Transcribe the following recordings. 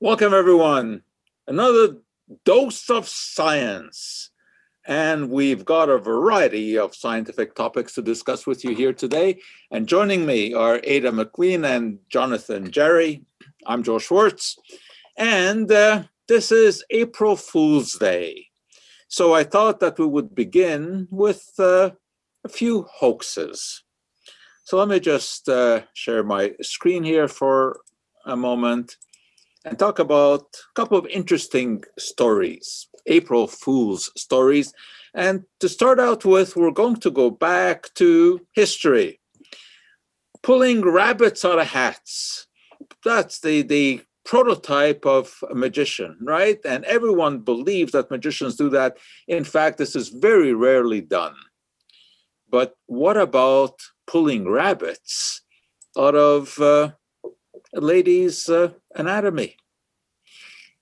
Welcome, everyone. Another dose of science. And we've got a variety of scientific topics to discuss with you here today. And joining me are Ada McQueen and Jonathan Jerry. I'm Joe Schwartz. And this is April Fool's Day. So I thought that we would begin with a few hoaxes. So let me just share my screen here for a moment and talk about a couple of interesting stories, April Fool's stories. And to start out with, we're going to go back to history. Pulling rabbits out of hats. That's the prototype of a magician, right? And everyone believes that magicians do that. In fact, this is very rarely done. But what about pulling rabbits out of a lady's anatomy?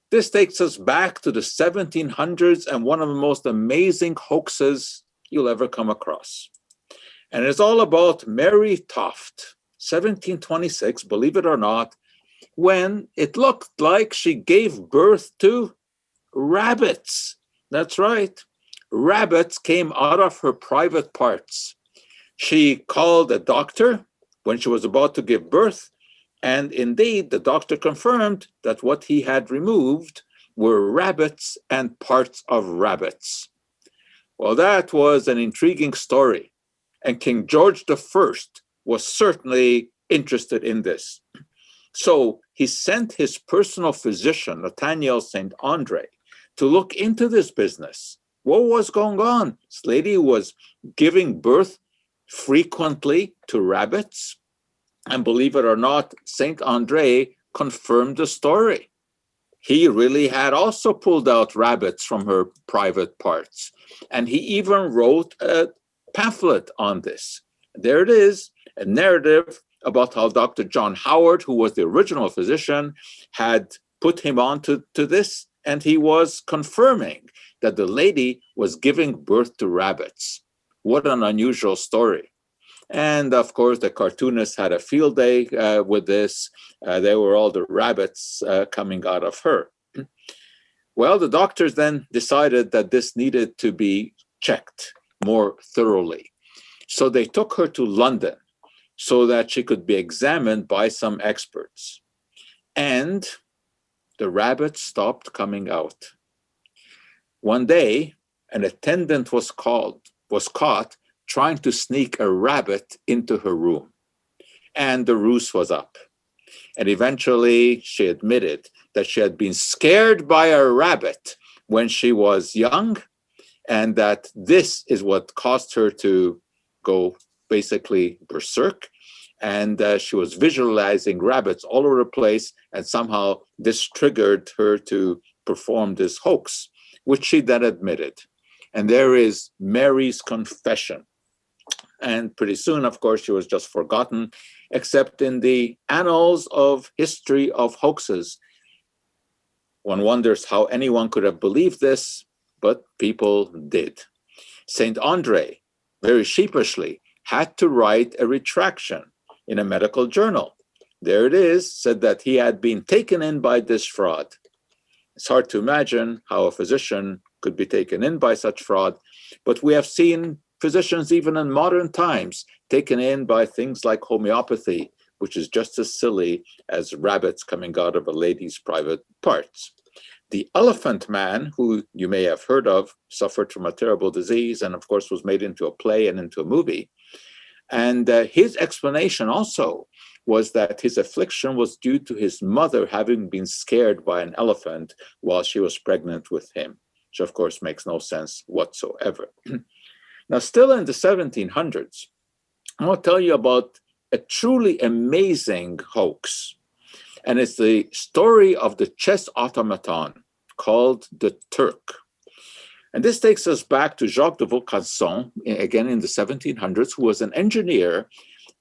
This takes us back to the 1700s and one of the most amazing hoaxes you'll ever come across. And it's all about Mary Toft, 1726, believe it or not, when it looked like she gave birth to rabbits. That's right. Rabbits came out of her private parts. She called a doctor when she was about to give birth. And indeed, the doctor confirmed that what he had removed were rabbits and parts of rabbits. Well, that was an intriguing story. And King George I was certainly interested in this. So he sent his personal physician, Nathaniel St. Andre, to look into this business. What was going on? This lady was giving birth frequently to rabbits. And believe it or not, St. Andre confirmed the story. He really had also pulled out rabbits from her private parts. And he even wrote a pamphlet on this. There it is, a narrative about how Dr. John Howard, who was the original physician, had put him on to this, and he was confirming that the lady was giving birth to rabbits. What an unusual story. And of course, the cartoonists had a field day with this. There were all the rabbits coming out of her. Well, the doctors then decided that this needed to be checked more thoroughly. So they took her to London so that she could be examined by some experts. And the rabbits stopped coming out. One day, an attendant was caught trying to sneak a rabbit into her room. And the ruse was up. And eventually she admitted that she had been scared by a rabbit when she was young, and that this is what caused her to go basically berserk. And she was visualizing rabbits all over the place, and somehow this triggered her to perform this hoax, which she then admitted. And there is Mary's confession. And pretty soon, of course, she was just forgotten, except in the annals of history of hoaxes. One wonders how anyone could have believed this, but people did. St. Andre, very sheepishly, had to write a retraction in a medical journal. There it is, said that he had been taken in by this fraud. It's hard to imagine how a physician could be taken in by such fraud, but we have seen physicians, even in modern times, taken in by things like homeopathy, which is just as silly as rabbits coming out of a lady's private parts. The Elephant Man, who you may have heard of, suffered from a terrible disease and, of course, was made into a play and into a movie. And his explanation also was that his affliction was due to his mother having been scared by an elephant while she was pregnant with him, which, of course, makes no sense whatsoever. Now, still in the 1700s, I want to tell you about a truly amazing hoax. And it's the story of the chess automaton called the Turk. And this takes us back to Jacques de Vaucanson, again in the 1700s, who was an engineer,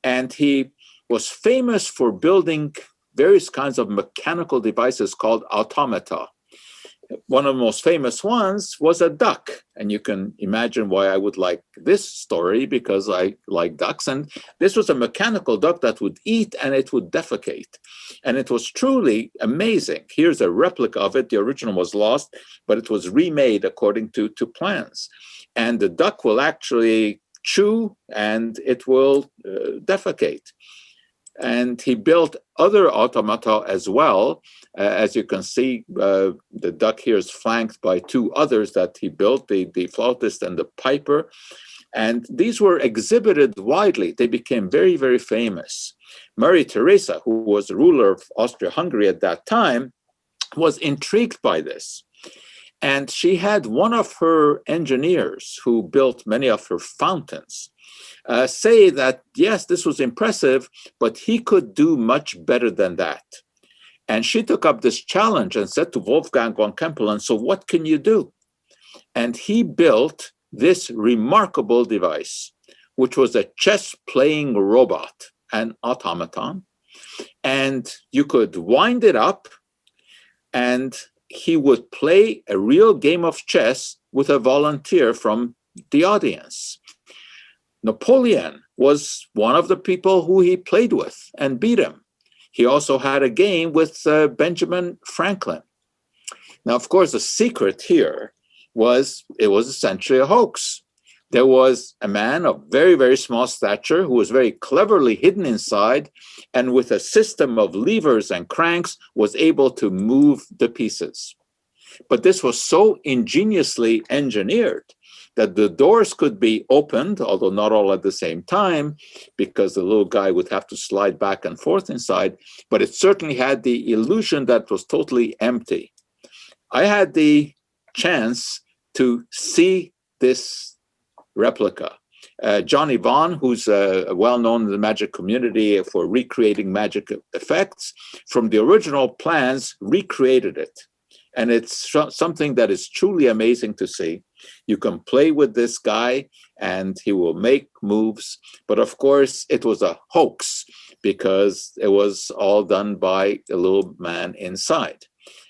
and he was famous for building various kinds of mechanical devices called automata. One of the most famous ones was a duck. And you can imagine why I would like this story, because I like ducks. And this was a mechanical duck that would eat and it would defecate. And it was truly amazing. Here's a replica of it. The original was lost, but it was remade according to plans. And the duck will actually chew and it will defecate. And he built other automata as well. As you can see, the duck here is flanked by two others that he built, the flautist and the piper. And these were exhibited widely. They became very, very famous. Maria Theresa, who was the ruler of Austria-Hungary at that time, was intrigued by this. And she had one of her engineers who built many of her fountains say that, yes, this was impressive, but he could do much better than that. And she took up this challenge and said to Wolfgang von Kempelen, so what can you do? And he built this remarkable device, which was a chess-playing robot, an automaton. And you could wind it up, and he would play a real game of chess with a volunteer from the audience. Napoleon was one of the people who he played with and beat him. He also had a game with Benjamin Franklin. Now, of course, the secret here was it was essentially a hoax. There was a man of very, very small stature who was very cleverly hidden inside, and with a system of levers and cranks was able to move the pieces. But this was so ingeniously engineered that the doors could be opened, although not all at the same time, because the little guy would have to slide back and forth inside, but it certainly had the illusion that it was totally empty. I had the chance to see this replica. Johnny Vaughan, who's well-known in the magic community for recreating magic effects, from the original plans, recreated it. And it's something that is truly amazing to see. You can play with this guy and he will make moves. But of course, it was a hoax because it was all done by a little man inside.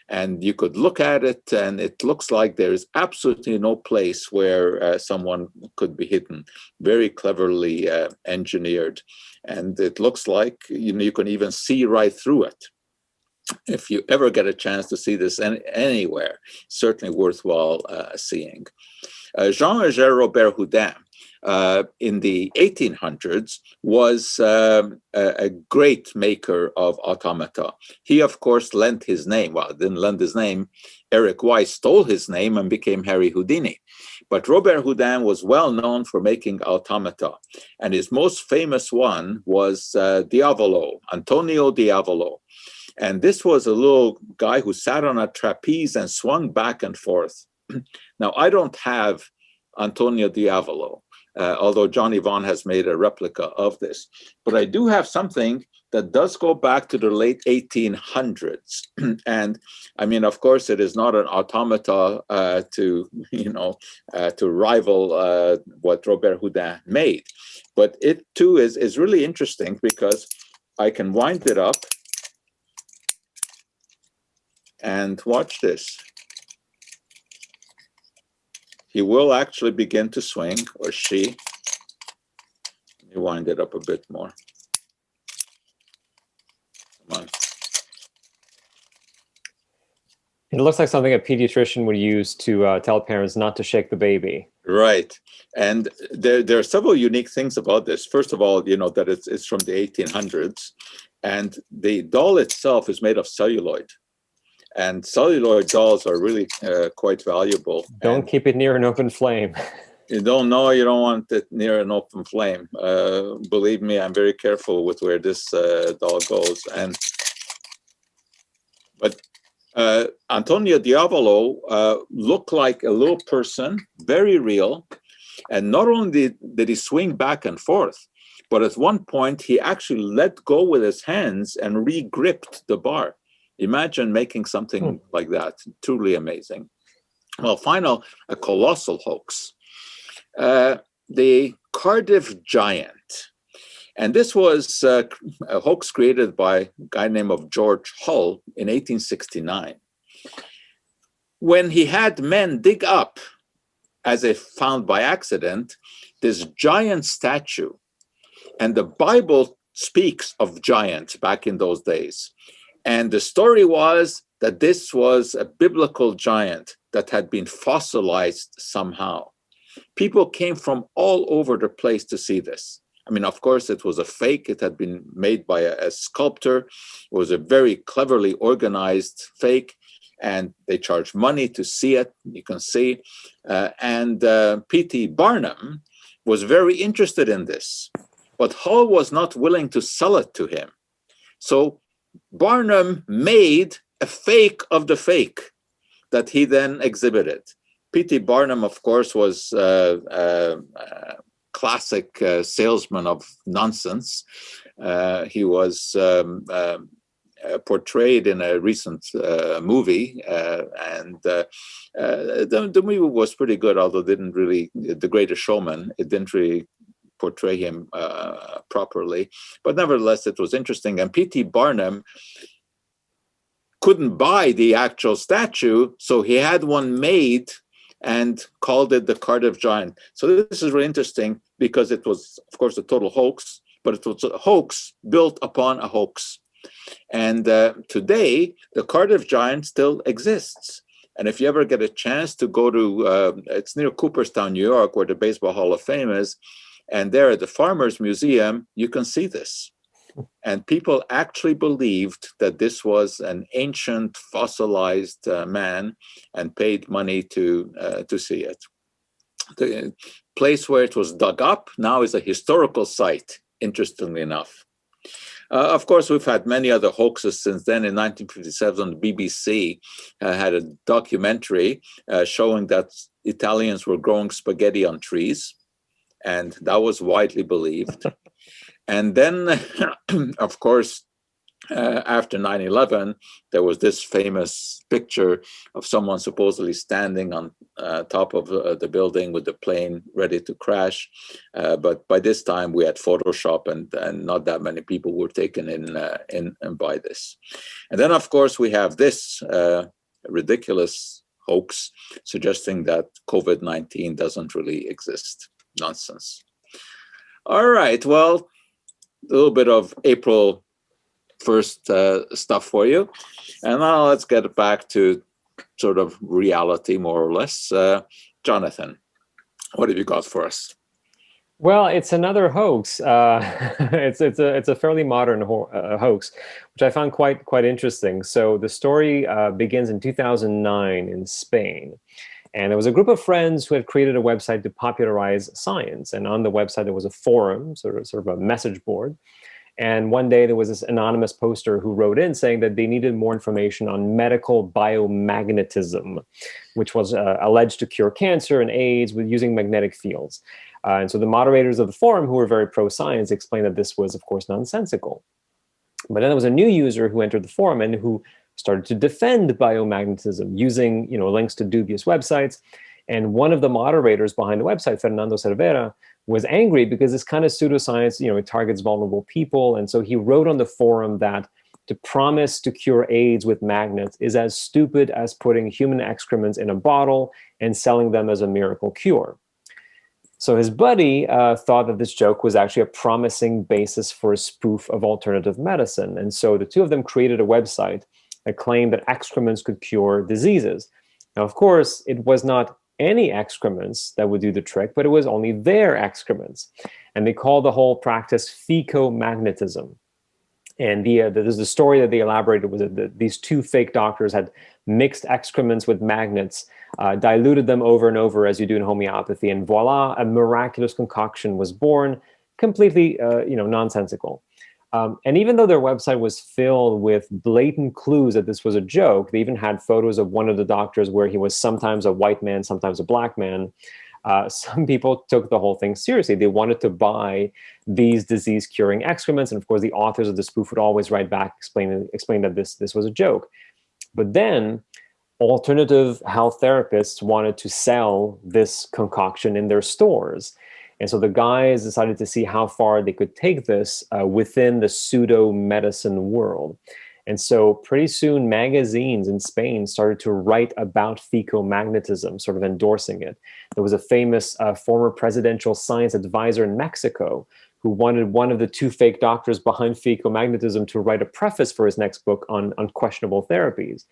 And you could look at it and it looks like there's absolutely no place where someone could be hidden. Very cleverly engineered. And it looks like, you can even see right through it. If you ever get a chance to see this anywhere, certainly worthwhile seeing. Jean-Roger Robert Houdin in the 1800s was a great maker of automata. He, of course, lent his name. Well, didn't lend his name. Eric Weiss stole his name and became Harry Houdini. But Robert Houdin was well known for making automata. And his most famous one was Diavolo, Antonio Diavolo. And this was a little guy who sat on a trapeze and swung back and forth. Now, I don't have Antonio Diavolo, although Johnny Vaughan has made a replica of this. But I do have something that does go back to the late 1800s. And I mean, of course, it is not an automata to rival what Robert Houdin made. But it too is really interesting because I can wind it up. And watch this. He will actually begin to swing, or she. Let me wind it up a bit more. Come on. It looks like something a pediatrician would use to tell parents not to shake the baby. Right. And there are several unique things about this. First of all, that it's from the 1800s. And the doll itself is made of celluloid. And celluloid dolls are really quite valuable. Don't keep it near an open flame. You don't want it near an open flame. Believe me, I'm very careful with where this doll goes. But Antonio Diavolo looked like a little person, very real. And not only did he swing back and forth, but at one point he actually let go with his hands and re-gripped the bar. Imagine making something like that. Truly amazing. Well, a colossal hoax. The Cardiff Giant. And this was a hoax created by a guy named George Hull in 1869. when he had men dig up, as if found by accident, this giant statue. And the Bible speaks of giants back in those days. And the story was that this was a biblical giant that had been fossilized somehow. People came from all over the place to see this. I mean, of course, it was a fake. It had been made by a sculptor. It was a very cleverly organized fake, and they charged money to see it. You can see. And P.T. Barnum was very interested in this, but Hall was not willing to sell it to him. So Barnum made a fake of the fake that he then exhibited. P.T. Barnum, of course, was a classic salesman of nonsense. He was portrayed in a recent movie, and the movie was pretty good, although it didn't really, The Greatest Showman, it didn't really portray him properly. But nevertheless, it was interesting. And P.T. Barnum couldn't buy the actual statue, so he had one made and called it the Cardiff Giant. So this is really interesting because it was, of course, a total hoax, but it was a hoax built upon a hoax. And today, the Cardiff Giant still exists. And if you ever get a chance to go to, it's near Cooperstown, New York, where the Baseball Hall of Fame is, and there at the Farmers Museum, you can see this. And people actually believed that this was an ancient fossilized man and paid money to see it. The place where it was dug up now is a historical site, interestingly enough. Of course, we've had many other hoaxes since then. In 1957, the BBC had a documentary showing that Italians were growing spaghetti on trees, and that was widely believed. And then, of course, after 9/11, there was this famous picture of someone supposedly standing on top of the building with the plane ready to crash. But by this time, we had Photoshop, and not that many people were taken in by this. And then, of course, we have this ridiculous hoax suggesting that COVID-19 doesn't really exist. Nonsense. All right, well, a little bit of April 1st stuff for you. And now let's get back to sort of reality, more or less. Jonathan, what have you got for us? Well, it's another hoax. It's a fairly modern hoax, which I found quite interesting. So the story begins in 2009 in Spain. And there was a group of friends who had created a website to popularize science. And on the website, there was a forum, sort of a message board. And one day there was this anonymous poster who wrote in saying that they needed more information on medical biomagnetism, which was alleged to cure cancer and AIDS with using magnetic fields. And so the moderators of the forum, who were very pro-science, explained that this was, of course, nonsensical. But then there was a new user who entered the forum and who started to defend biomagnetism using, links to dubious websites. And one of the moderators behind the website, Fernando Cervera, was angry because this kind of pseudoscience, it targets vulnerable people. And so he wrote on the forum that to promise to cure AIDS with magnets is as stupid as putting human excrements in a bottle and selling them as a miracle cure. So his buddy thought that this joke was actually a promising basis for a spoof of alternative medicine. And so the two of them created a website that claimed that excrements could cure diseases. Now, of course, it was not any excrements that would do the trick, but it was only their excrements. And they called the whole practice fecomagnetism. And there's the story that they elaborated was that these two fake doctors had mixed excrements with magnets, diluted them over and over as you do in homeopathy, and voila, a miraculous concoction was born, completely nonsensical. And even though their website was filled with blatant clues that this was a joke, they even had photos of one of the doctors where he was sometimes a white man, sometimes a black man. Some people took the whole thing seriously. They wanted to buy these disease-curing excrements. And of course, the authors of the spoof would always write back, explain that this was a joke. But then alternative health therapists wanted to sell this concoction in their stores. And so the guys decided to see how far they could take this within the pseudo medicine world. And so pretty soon magazines in Spain started to write about fecomagnetism, sort of endorsing it. There was a famous former presidential science advisor in Mexico who wanted one of the two fake doctors behind fecomagnetism to write a preface for his next book on questionable therapies.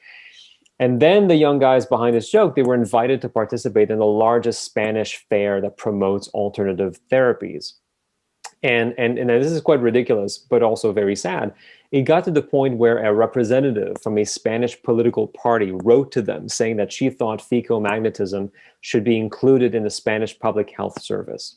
And then the young guys behind this joke, they were invited to participate in the largest Spanish fair that promotes alternative therapies. And this is quite ridiculous, but also very sad. It got to the point where a representative from a Spanish political party wrote to them saying that she thought fecomagnetism should be included in the Spanish Public Health Service.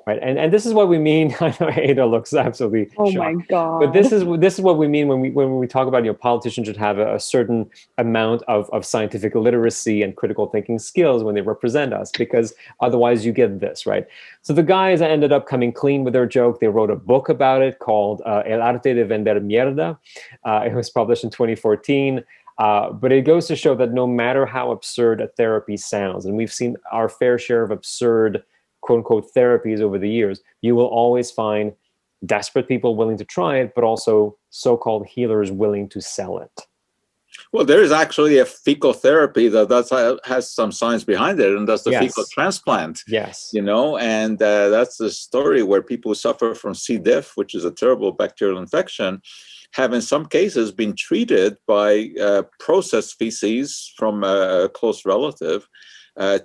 Right. And this is what we mean. I know Ada looks absolutely Oh shocked. my God. But this is what we mean when we talk about, politicians should have a certain amount of scientific literacy and critical thinking skills when they represent us, because otherwise you get this, right? So the guys ended up coming clean with their joke. They wrote a book about it called El Arte de Vender Mierda. It was published in 2014. But it goes to show that no matter how absurd a therapy sounds, and we've seen our fair share of absurd quote unquote therapies over the years, you will always find desperate people willing to try it, but also so-called healers willing to sell it. Well, there is actually a fecal therapy that has some science behind it, and that's the fecal transplant. Yes. And that's the story where people who suffer from C. diff, which is a terrible bacterial infection, have in some cases been treated by processed feces from a close relative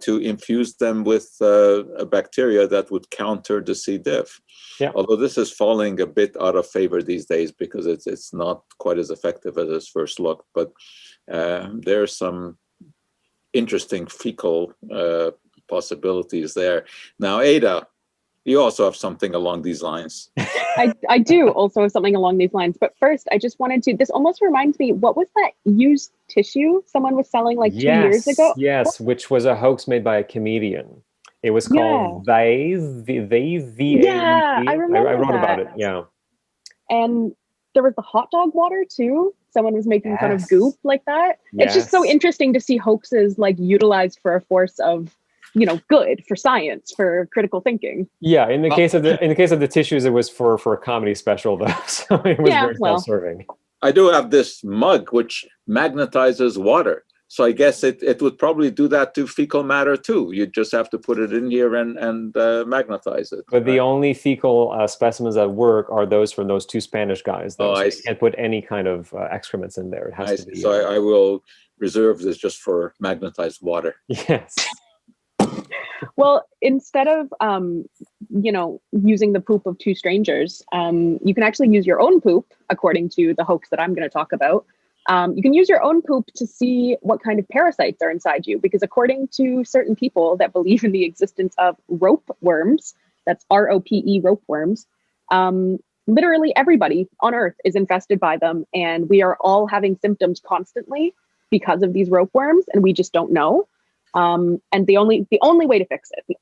to infuse them with a bacteria that would counter the C. diff. Yeah. Although this is falling a bit out of favor these days because it's not quite as effective as it first looked. But there's some interesting fecal possibilities there. Now, Ada, you also have something along these lines. I do also have something along these lines. But first, I just wanted to, this almost reminds me, what was that used tissue someone was selling like 2 years ago? Yes, which was a hoax made by a comedian. It was called They. Yeah, I remember I wrote that. about it, yeah. And there was the hot dog water too. Someone was making fun of goop like that. It's just so interesting to see hoaxes like utilized for a force of, good for science, for critical thinking. Yeah, in the case of the tissues, it was for a comedy special though, so it was very self-serving. I do have this mug which magnetizes water, so I guess it would probably do that to fecal matter too. You just have to put it in here and magnetize it. But the only fecal specimens that work are those from those two Spanish guys. Though, so you can't put any kind of excrements in there. It has to be. So I will reserve this just for magnetized water. Yes. Well, instead of, using the poop of two strangers, you can actually use your own poop, according to the hoax that I'm going to talk about. You can use your own poop to see what kind of parasites are inside you, because according to certain people that believe in the existence of rope worms, that's ROPE rope worms, literally everybody on Earth is infested by them, and we are all having symptoms constantly because of these rope worms, and we just don't know. And the only way to fix it,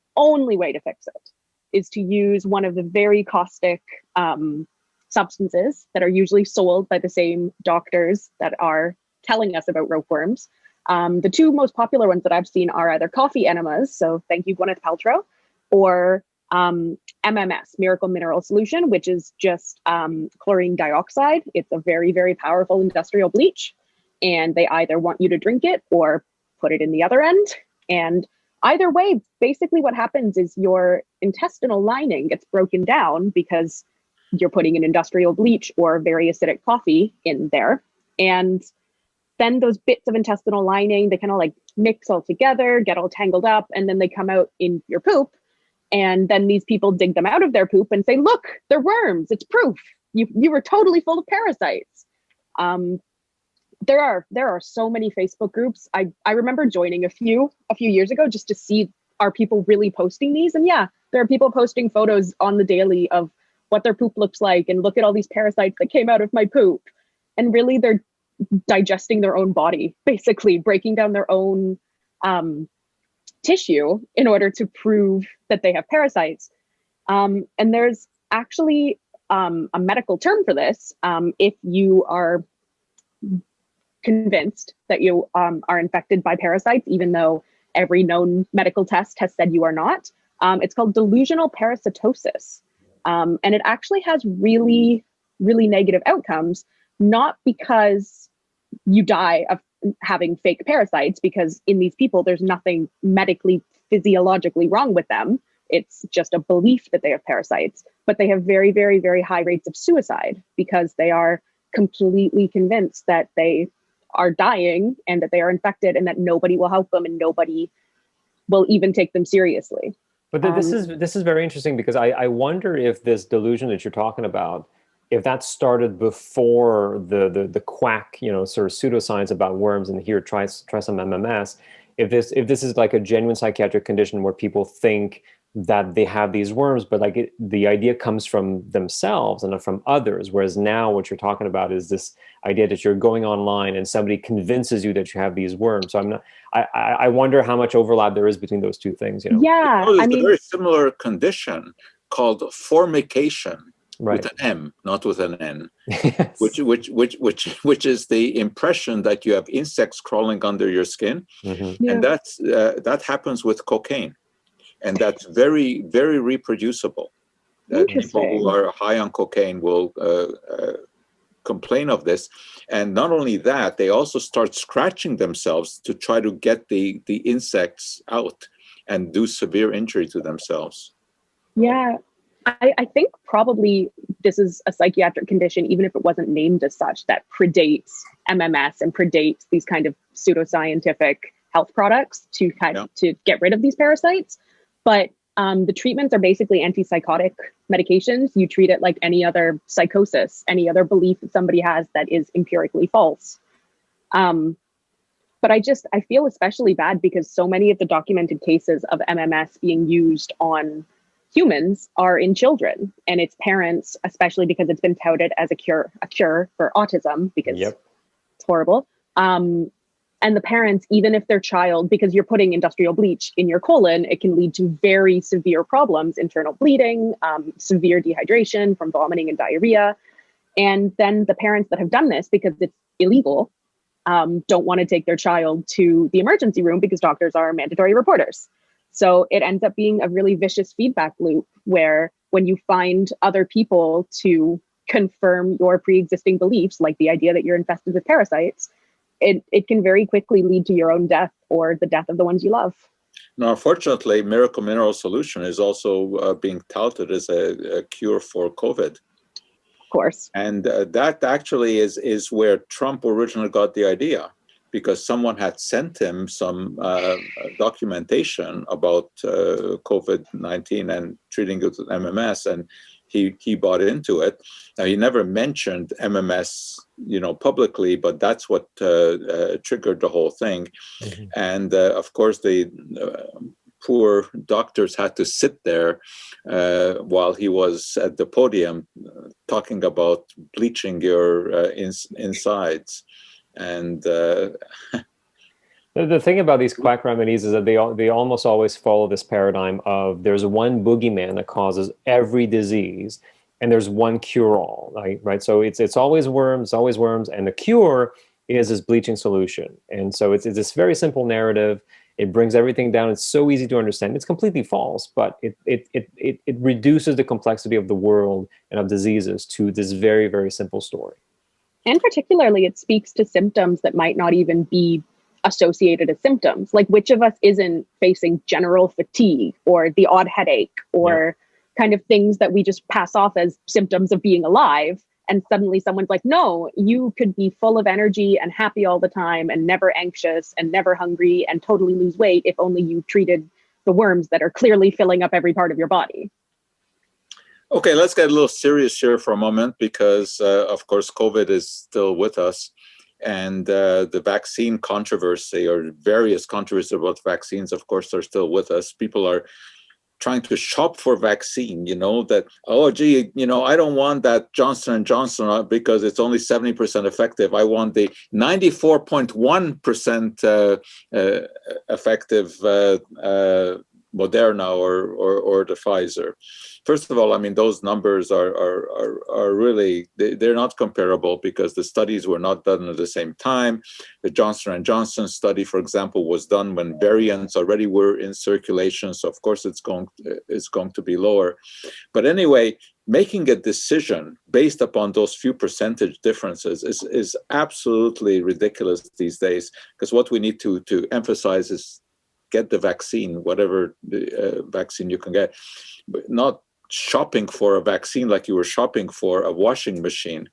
is to use one of the very caustic substances that are usually sold by the same doctors that are telling us about rope worms. The two most popular ones that I've seen are either coffee enemas, so thank you Gwyneth Paltrow, or MMS, Miracle Mineral Solution, which is just chlorine dioxide. It's a very, very powerful industrial bleach, and they either want you to drink it or put it in the other end. And either way, basically what happens is your intestinal lining gets broken down because you're putting an industrial bleach or very acidic coffee in there. And then those bits of intestinal lining, they kind of like mix all together, get all tangled up, and then they come out in your poop. And then these people dig them out of their poop and say, look, they're worms. It's proof. You were totally full of parasites. There are so many Facebook groups. I remember joining a few years ago just to see, are people really posting these? And yeah, there are people posting photos on the daily of what their poop looks like, and look at all these parasites that came out of my poop. And really they're digesting their own body, basically breaking down their own tissue in order to prove that they have parasites. And there's actually a medical term for this. If you are convinced that you are infected by parasites, even though every known medical test has said you are not. It's called delusional parasitosis. And it actually has really, really negative outcomes, not because you die of having fake parasites, because in these people, there's nothing medically, physiologically wrong with them. It's just a belief that they have parasites, but they have very, very, very high rates of suicide because they are completely convinced that they are dying and that they are infected and that nobody will help them and nobody will even take them seriously. But this is very interesting, because I wonder if this delusion that you're talking about, if that started before the quack, sort of pseudoscience about worms, and here try some MMS, if this is like a genuine psychiatric condition where people think that they have these worms, but like the idea comes from themselves and not from others. Whereas now what you're talking about is this idea that you're going online and somebody convinces you that you have these worms. So I wonder how much overlap there is between those two things. Yeah, there's a very similar condition called formication, right, with an M, not with an N. Yes. which is the impression that you have insects crawling under your skin, Mm-hmm. and that happens with cocaine. And that's very, very reproducible. People who are high on cocaine will complain of this. And not only that, they also start scratching themselves to try to get the insects out and do severe injury to themselves. Yeah, I think probably this is a psychiatric condition, even if it wasn't named as such, that predates MMS and predates these kind of pseudoscientific health products to get rid of these parasites. But the treatments are basically antipsychotic medications. You treat it like any other psychosis, any other belief that somebody has that is empirically false. But I feel especially bad because so many of the documented cases of MMS being used on humans are in children, and it's parents, especially because it's been touted as a cure for autism, because it's horrible. And the parents, even if their child, because you're putting industrial bleach in your colon, it can lead to very severe problems, internal bleeding, severe dehydration from vomiting and diarrhea. And then the parents that have done this, because it's illegal, don't want to take their child to the emergency room because doctors are mandatory reporters. So it ends up being a really vicious feedback loop where when you find other people to confirm your pre-existing beliefs, like the idea that you're infested with parasites, it can very quickly lead to your own death or the death of the ones you love. Now, unfortunately, Miracle Mineral Solution is also being touted as a cure for COVID. Of course. And that actually is where Trump originally got the idea, because someone had sent him some documentation about COVID-19 and treating it with MMS, and he bought into it. Now, he never mentioned MMS, publicly, but that's what triggered the whole thing. Mm-hmm. And of course, the poor doctors had to sit there while he was at the podium talking about bleaching your insides. And the thing about these quack remedies is that they almost always follow this paradigm of there's one boogeyman that causes every disease, and there's one cure-all, right? So it's always worms, and the cure is this bleaching solution. And so it's this very simple narrative. It brings everything down. It's so easy to understand. It's completely false, but it reduces the complexity of the world and of diseases to this very, very simple story. And particularly, it speaks to symptoms that might not even be associated as symptoms. Like, which of us isn't facing general fatigue or the odd headache or kind of things that we just pass off as symptoms of being alive? And suddenly someone's like, no, you could be full of energy and happy all the time and never anxious and never hungry and totally lose weight if only you treated the worms that are clearly filling up every part of your body. Okay, let's get a little serious here for a moment, because, of course, COVID is still with us. And the vaccine controversy, or various controversies about vaccines, of course, are still with us. People are trying to shop for vaccine, that, I don't want that Johnson & Johnson because it's only 70% effective. I want the 94.1% effective Moderna or the Pfizer. First of all, I mean, those numbers are really, they're not comparable because the studies were not done at the same time. The Johnson & Johnson study, for example, was done when variants already were in circulation. So of course it's going to be lower. But anyway, making a decision based upon those few percentage differences is absolutely ridiculous these days, because what we need to emphasize is get the vaccine, whatever the vaccine you can get, but not shopping for a vaccine like you were shopping for a washing machine,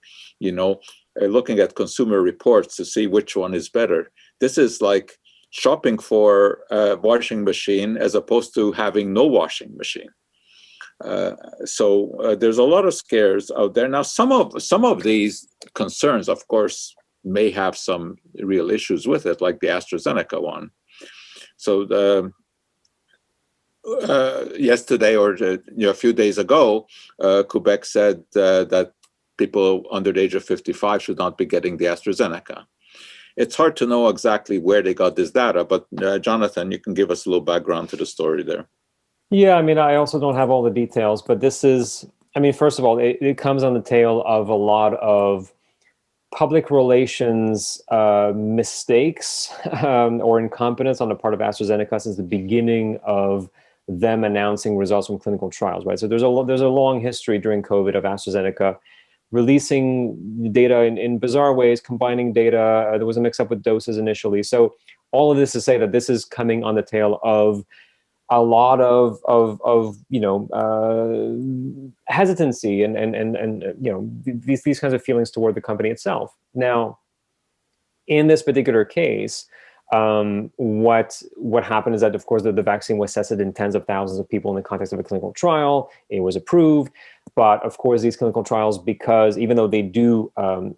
looking at consumer reports to see which one is better. This is like shopping for a washing machine as opposed to having no washing machine. So there's a lot of scares out there. Now, some of these concerns, of course, may have some real issues with it, like the AstraZeneca one. So yesterday, or a few days ago, Quebec said that people under the age of 55 should not be getting the AstraZeneca. It's hard to know exactly where they got this data, but Jonathan, you can give us a little background to the story there. Yeah, I mean, I also don't have all the details, but this is, I mean, first of all, it comes on the tail of a lot of public relations mistakes or incompetence on the part of AstraZeneca since the beginning of them announcing results from clinical trials, right? So there's a long history during COVID of AstraZeneca releasing data in bizarre ways, combining data. There was a mix-up with doses initially. So all of this to say that this is coming on the tail of a lot of hesitancy and these kinds of feelings toward the company itself. Now, in this particular case, what happened is that, of course, the vaccine was tested in tens of thousands of people in the context of a clinical trial. It was approved. But of course, these clinical trials, because even though they do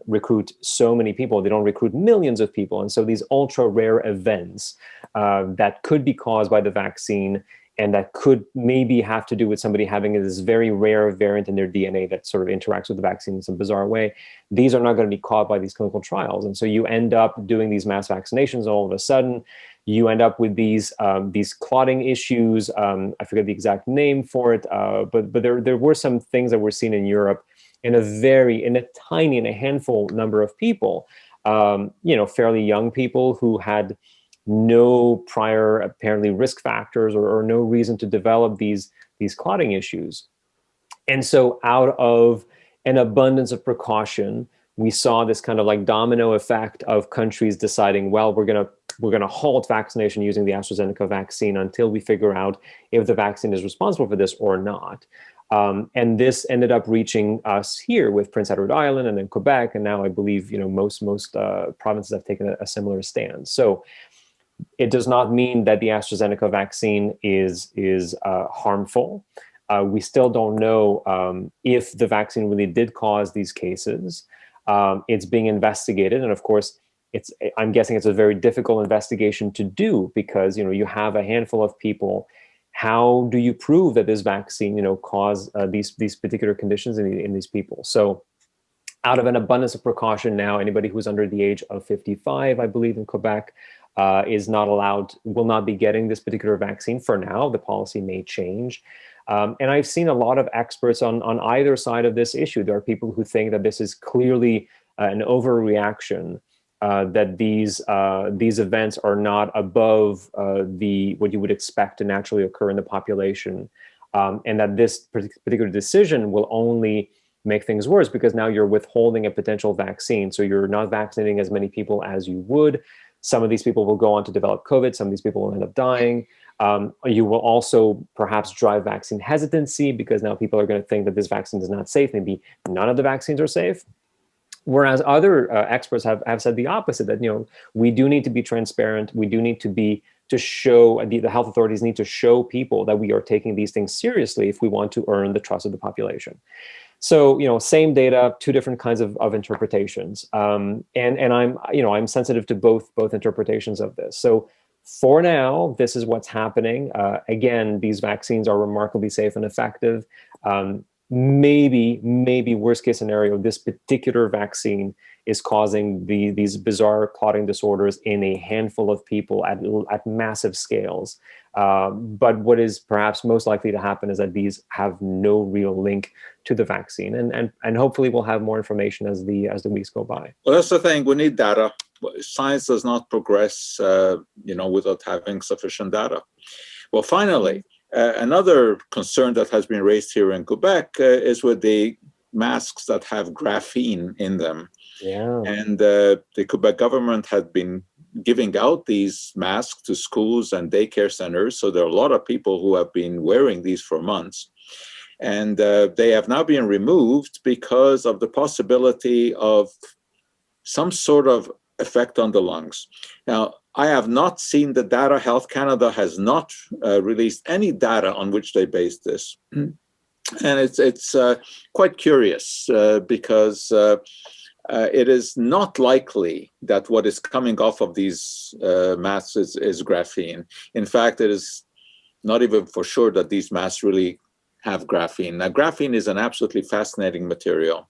recruit so many people, they don't recruit millions of people. And so these ultra rare events that could be caused by the vaccine and that could maybe have to do with somebody having this very rare variant in their DNA that sort of interacts with the vaccine in some bizarre way, these are not going to be caught by these clinical trials. And so you end up doing these mass vaccinations, all of a sudden you end up with these clotting issues. I forget the exact name for it, but there were some things that were seen in Europe in a handful number of people, fairly young people who had no prior apparently risk factors or no reason to develop these clotting issues. And so out of an abundance of precaution, we saw this kind of like domino effect of countries deciding, well, we're going to halt vaccination using the AstraZeneca vaccine until we figure out if the vaccine is responsible for this or not. And this ended up reaching us here with Prince Edward Island and then Quebec, and now I believe most provinces have taken a similar stand. So it does not mean that the AstraZeneca vaccine is harmful. We still don't know if the vaccine really did cause these cases. It's being investigated, and of course, I'm guessing it's a very difficult investigation to do because you have a handful of people. How do you prove that this vaccine caused these particular conditions in these people? So, out of an abundance of precaution, now anybody who's under the age of 55, I believe in Quebec, will not be getting this particular vaccine for now. The policy may change. And I've seen a lot of experts on either side of this issue. There are people who think that this is clearly an overreaction, that these events are not above what you would expect to naturally occur in the population, and that this particular decision will only make things worse because now you're withholding a potential vaccine. So you're not vaccinating as many people as you would. Some of these people will go on to develop COVID. Some of these people will end up dying. You will also perhaps drive vaccine hesitancy because now people are going to think that this vaccine is not safe. Maybe none of the vaccines are safe. Whereas other experts have said the opposite, that we do need to be transparent. We do need to show, the health authorities need to show people that we are taking these things seriously if we want to earn the trust of the population. So, same data, two different kinds of interpretations. And I'm sensitive to both interpretations of this. So for now, this is what's happening. Again, these vaccines are remarkably safe and effective. Maybe worst case scenario, this particular vaccine is causing these bizarre clotting disorders in a handful of people at massive scales. But what is perhaps most likely to happen is that these have no real link to the vaccine, and hopefully we'll have more information as the weeks go by. Well, that's the thing. We need data. Science does not progress, without having sufficient data. Well, finally, Another concern that has been raised here in Quebec is with the masks that have graphene in them. Yeah. And the Quebec government had been giving out these masks to schools and daycare centers. So there are a lot of people who have been wearing these for months. And they have now been removed because of the possibility of some sort of effect on the lungs. Now, I have not seen the data. Health Canada has not released any data on which they base this. And it's quite curious because it is not likely that what is coming off of these masks is graphene. In fact, it is not even for sure that these masks really have graphene. Now, graphene is an absolutely fascinating material.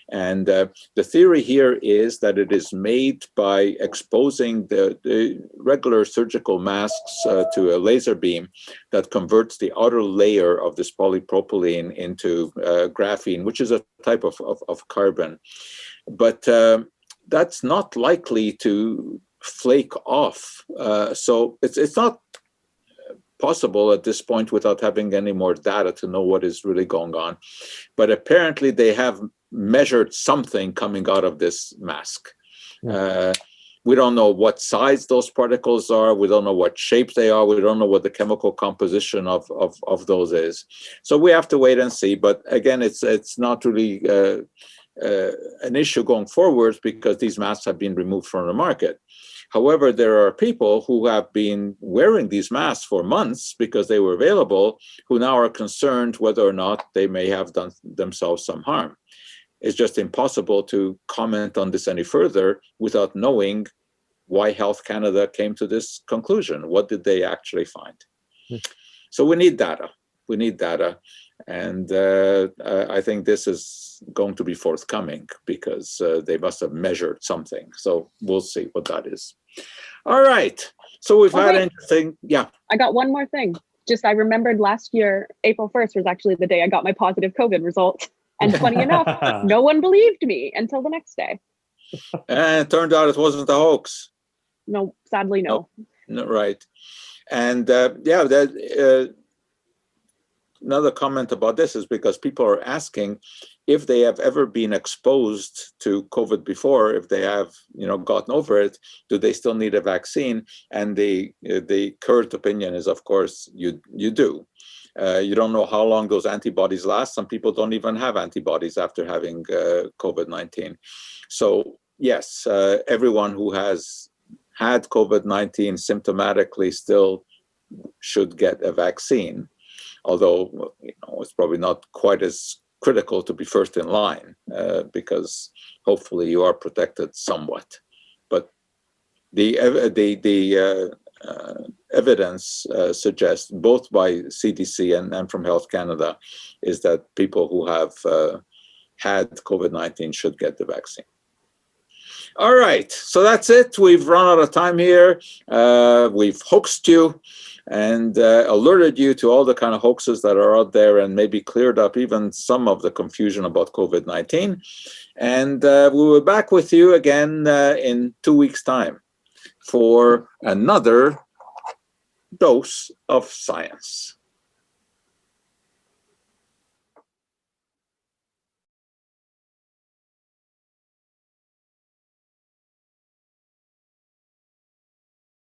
And the theory here is that it is made by exposing the regular surgical masks to a laser beam that converts the outer layer of this polypropylene into graphene, which is a type of carbon. But that's not likely to flake off. So it's not possible at this point without having any more data to know what is really going on. But apparently they have measured something coming out of this mask. We don't know what size those particles are. We don't know what shape they are. We don't know what the chemical composition of those is. So we have to wait and see. But again, it's not really an issue going forward because these masks have been removed from the market. However, there are people who have been wearing these masks for months because they were available, who now are concerned whether or not they may have done themselves some harm. It's just impossible to comment on this any further without knowing why Health Canada came to this conclusion. What did they actually find? So we need data. We need data. And I think this is going to be forthcoming because they must have measured something. So we'll see what that is. All right. So we've had interesting. Yeah. I got one more thing. Just I remembered last year, April 1st was actually the day I got my positive COVID result. And funny enough, no one believed me until the next day. And it turned out it wasn't a hoax. No, sadly, no. No, right. And another comment about this is because people are asking if they have ever been exposed to COVID before, if they have, gotten over it, do they still need a vaccine? And the current opinion is, of course, you do. You don't know how long those antibodies last. Some people don't even have antibodies after having COVID-19. So yes, everyone who has had COVID-19 symptomatically still should get a vaccine. Although it's probably not quite as critical to be first in line because hopefully you are protected somewhat. But the evidence suggests, both by CDC and from Health Canada, is that people who have had COVID-19 should get the vaccine. All right, so that's it. We've run out of time here. We've hoaxed you and alerted you to all the kind of hoaxes that are out there and maybe cleared up even some of the confusion about COVID-19. And we'll be back with you again in 2 weeks' time for another dose of science.